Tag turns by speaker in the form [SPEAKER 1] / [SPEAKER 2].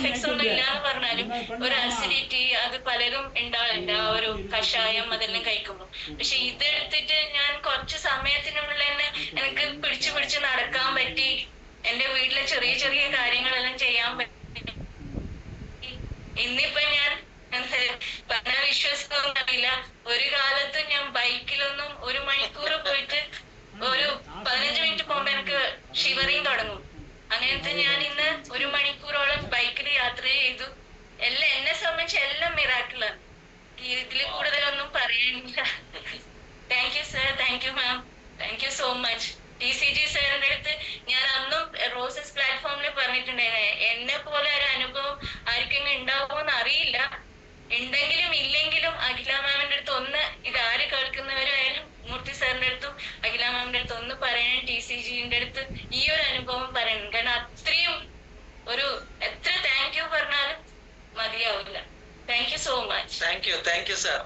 [SPEAKER 1] Effects ഒന്നും ഇല്ലാന്ന് പറഞ്ഞാലും ഒരു അസിഡിറ്റി അത് പലരും ഉണ്ടാവില്ല ആ ഒരു കഷായം അതെല്ലാം കഴിക്കുമ്പോൾ. പക്ഷെ ഇതെടുത്തിട്ട് ഞാൻ കുറച്ച് സമയത്തിനുള്ളിൽ തന്നെ എനിക്ക് പിടിച്ചു പിടിച്ച് നടക്കാൻ പറ്റി. എന്റെ വീട്ടിലെ ചെറിയ ചെറിയ കാര്യങ്ങളെല്ലാം ചെയ്യാൻ പറ്റി. ഇന്നിപ്പോ ഞാൻ പറഞ്ഞാൽ വിശ്വസിക്കൊന്നും അറിയില്ല, ഒരു കാലത്ത് ഞാൻ ബൈക്കിലൊന്നും 1 മണിക്കൂർ പോയിട്ട് ഒരു 15 മിനിറ്റ് പോകുമ്പോ എനിക്ക് ഷിവറിങ് തുടങ്ങും. അങ്ങനത്തെ ഞാൻ ഇന്ന് 1 മണിക്കൂറോളം ബൈക്കിൽ യാത്ര ചെയ്തു. എല്ലാം എന്നെ സംബന്ധിച്ച് എല്ലാം മിറാക്കിളാണ്. ഇതിൽ കൂടുതലൊന്നും പറയാനില്ല. Thank you sir, thank you ma'am, thank you so much. TCG സാറിന്റെ അടുത്ത് ഞാൻ അന്നും റോസസ് പ്ലാറ്റ്ഫോമിൽ പറഞ്ഞിട്ടുണ്ടായിരുന്നു, എന്നെ പോലെ ഒരു അനുഭവം ആർക്കെങ്കിലും ഉണ്ടാവുമെന്ന് അറിയില്ല. ഉണ്ടെങ്കിലും ഇല്ലെങ്കിലും അഖില മാമിന്റെ അടുത്ത് ഒന്ന്, ഇത് ആര് കേൾക്കുന്നവരായാലും മൂർത്തി സാറിന്റെ അടുത്തും അഖില മാമിന്റെ അടുത്ത് ഒന്ന് പറയണം, TCGന്റെ അടുത്ത് ഈ ഒരു അനുഭവം പറയണം. കാരണം അത്രയും ഒരു എത്ര താങ്ക് യു പറഞ്ഞാലും മതിയാവില്ല. Thank you so much.
[SPEAKER 2] Thank you sir.